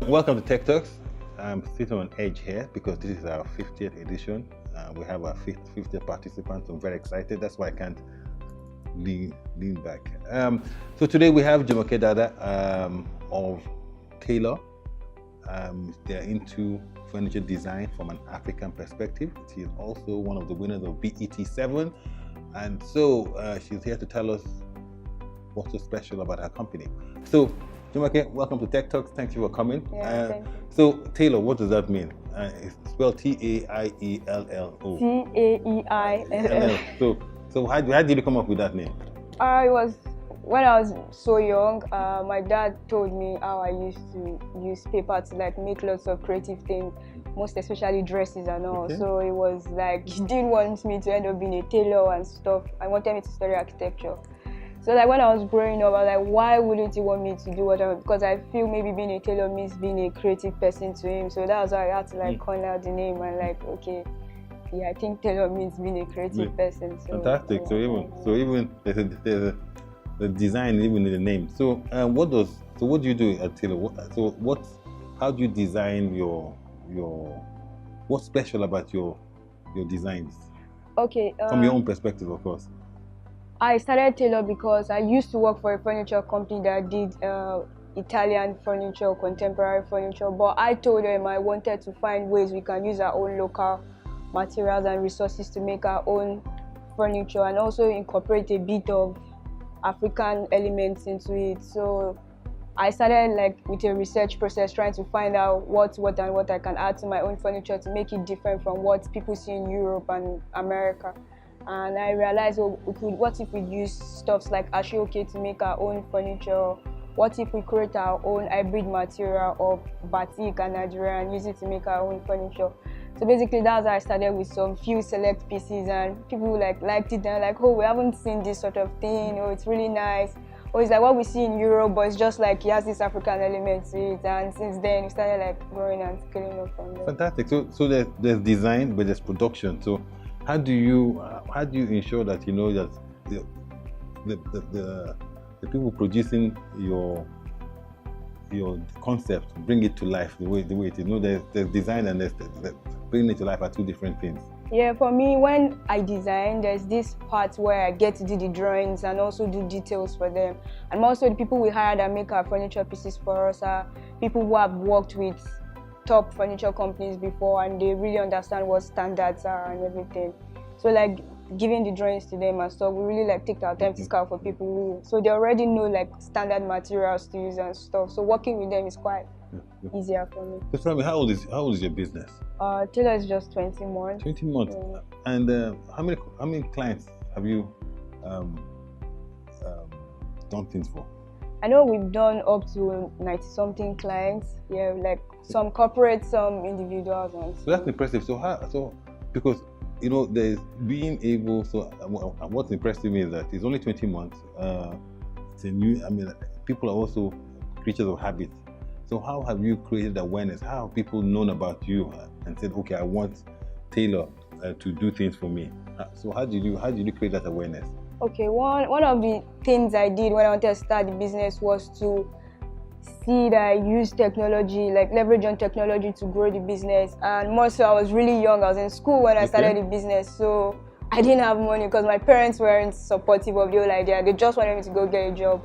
Welcome to Techturks. I'm sitting on edge here because this is our 50th edition. We have our 50th participants. I'm very excited. That's why I can't lean back. So today we have Jumoke Dada of Taeillo. They're into furniture design from an African perspective. She is also one of the winners of BET7. And so she's here to tell us what's so special about her company. So Jumoke, welcome to Techturks. Thank you for coming. Yeah, thank you. So Taeillo, what does that mean? It's spelled T-A-I-E-L-L-O. Taillo. So how did you come up with that name? When I was so young, my dad told me how I used to use paper to like make lots of creative things, most especially dresses and all. Okay. So it was like he didn't want me to end up being a tailor and stuff. I wanted me to study architecture. So like when I was growing up, I was like, why wouldn't he want me to do whatever? Because I feel maybe being a tailor means being a creative person to him. So that was why I had to like coin out the name and like, okay, yeah, I think tailor means being a creative person. So, fantastic. Yeah. So even there's the design even in the name. So what do you do at Taeillo? How do you design your what's special about your designs? Okay. From your own perspective, of course. I started Taeillo because I used to work for a furniture company that did Italian furniture, contemporary furniture, but I told them I wanted to find ways we can use our own local materials and resources to make our own furniture and also incorporate a bit of African elements into it. So I started like with a research process trying to find out what I can add to my own furniture to make it different from what people see in Europe and America. And I realized, what if we use stuffs like ashioke to make our own furniture? What if we create our own hybrid material of batik and Nigeria and use it to make our own furniture? So basically that's how I started with some few select pieces and people liked it. They're like, oh, we haven't seen this sort of thing. Oh, it's really nice. Oh, it's like what we see in Europe, but it's just like it has this African element to it. And since then, it started like growing and scaling up from there. Fantastic. So there's design, but there's production. So how do you ensure that you know that the people producing your concept bring it to life the way it is? You know, there's design and there's bringing it to life are two different things. Yeah, for me, when I design, there's this part where I get to do the drawings and also do details for them. And also the people we hire that make our furniture pieces for us are people who have worked with top furniture companies before and they really understand what standards are and everything. So like giving the drawings to them and stuff, we really like take our time to scout for people so they already know like standard materials to use and stuff. So working with them is quite easier for me. So tell me, how old is your business? Taeillo is just 20 months. 20 months. Yeah. And how many clients have you done things for? I know we've done up to 90-something clients. Yeah, like some corporate, some individuals. And so that's impressive. So because you know there's being able. So what's impressive me is that it's only 20 months. It's a new. I mean, people are also creatures of habit. So how have you created awareness? How have people known about you and said, okay, I want Taeillo to do things for me? So how did you create that awareness? Okay, one of the things I did when I wanted to start the business was to see that I use technology, like leverage on technology to grow the business. And more so, I was really young. I was in school when I started the business, so I didn't have money because my parents weren't supportive of the whole idea. They just wanted me to go get a job.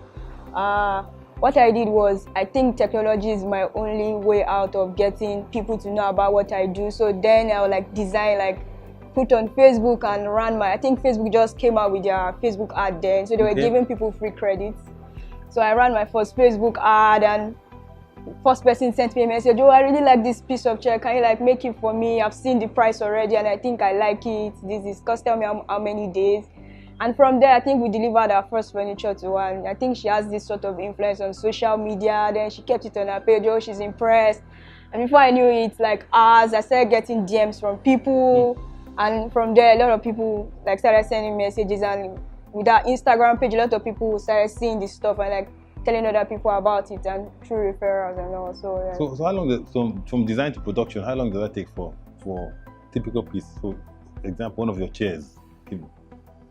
What I did was, I think technology is my only way out of getting people to know about what I do. So then I would like design, like put on Facebook and run I think Facebook just came out with their Facebook ad then. So they were giving people free credits. So I ran my first Facebook ad and first person sent me a message, oh, I really like this piece of chair. Can you like make it for me? I've seen the price already and I think I like it. This is, just tell me how many days. And from there, I think we delivered our first furniture to her. And I think she has this sort of influence on social media. Then she kept it on her page. Oh, she's impressed. And before I knew it, like hours, I started getting DMs from people. And from there, a lot of people like started sending messages. And with our Instagram page, a lot of people started seeing this stuff and like telling other people about it and through referrals and all. So how long from design to production? How long does that take for typical piece? For example, one of your chairs.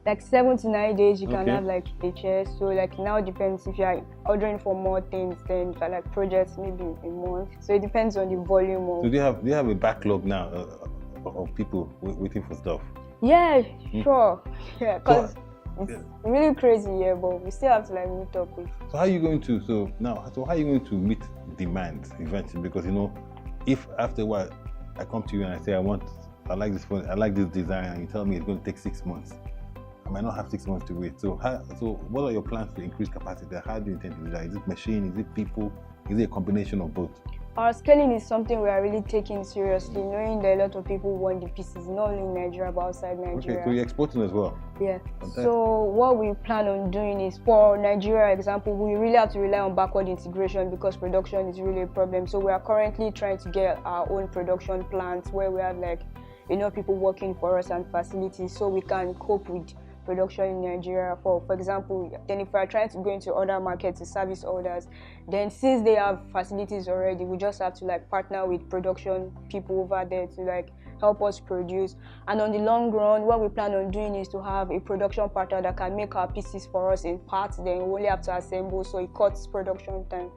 Like 7 to 9 days, you can Okay. have like a chair. So like now depends if you are ordering for more things, then for like projects maybe a month. So it depends on the volume of. So do you have a backlog now of people waiting for stuff? Yeah, sure. Yeah, because it's yeah. really crazy here, but we still have to like meet up with. So how are you going to how are you going to meet demand eventually? Because you know, if after a while I come to you and I say I like this phone, I like this design, and you tell me it's going to take 6 months, I might not have 6 months to wait. So what are your plans to increase capacity? How do you intend to do that? Is it machine? Is it people? Is it a combination of both? Our scaling is something we are really taking seriously, knowing that a lot of people want the pieces, not only in Nigeria but outside Nigeria. Okay, so you're exporting as well? Yeah. Fantastic. So what we plan on doing is, for Nigeria example, we really have to rely on backward integration because production is really a problem. So we are currently trying to get our own production plants where we have like people working for us and facilities, so we can cope with production in Nigeria. For example, then if we are trying to go into other markets to service orders, then since they have facilities already, we just have to like partner with production people over there to like help us produce. And on the long run, what we plan on doing is to have a production partner that can make our pieces for us in parts, then we only have to assemble, so it cuts production time.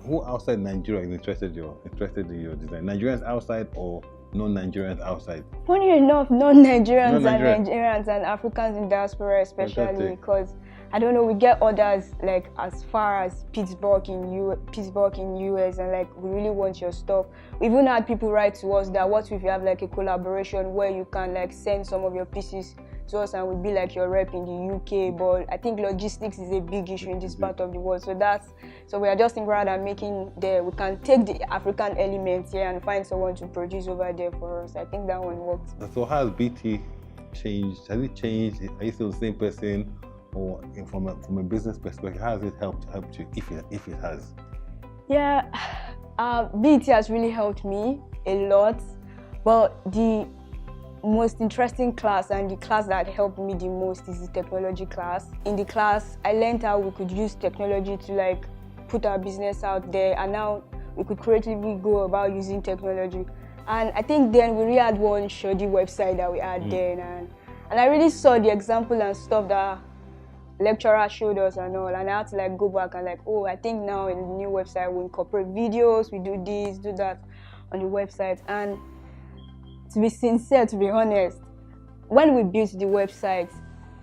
Who outside Nigeria is interested in your design? Nigerians outside or non-Nigerians outside? Funny enough, non-Nigerians and Nigerians and Africans in diaspora especially, because I don't know, we get orders like as far as Pittsburgh in US, and like we really want your stuff. We even had people write to us that what if you have like a collaboration where you can like send some of your pieces to us and we'll be like your rep in the UK. But I think logistics is a big issue in this part of the world. So we are just thinking rather than making there, we can take the African elements here and find someone to produce over there for us. I think that one works. So how has BT changed? Has it changed? Are you still the same person? Or from a business perspective, how has it helped you, if it has? Yeah, BT has really helped me a lot, but the most interesting class and the class that helped me the most is the technology class. In the class, I learned how we could use technology to like put our business out there, and now we could creatively go about using technology. And I think then we really had one shoddy website that we had then, and I really saw the example and stuff that lecturer showed us and all, and I had to like go back and like, oh, I think now in the new website we incorporate videos, we do this, do that on the website. And to be sincere, to be honest, when we built the website,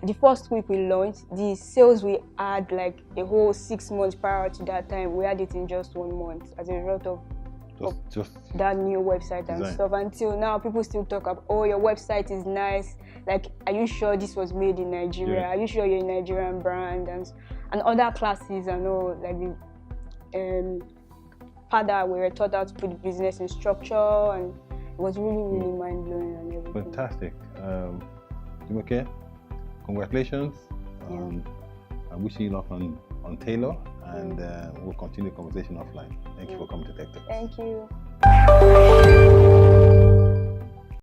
the first week we launched, the sales we had like a whole 6 months prior to that time, we had it in just 1 month as a result of just that new website and stuff. Until now, people still talk about, oh, your website is nice. Like, are you sure this was made in Nigeria? Are you sure you're a Nigerian brand? And other classes and all, like the part that we were taught how to put the business in structure, and it was really, really mind blowing and everything. Fantastic. Jumoke, congratulations. I'm wishing you luck on Taeillo, and we'll continue the conversation offline. Thank you for coming to Techturks. Thank you.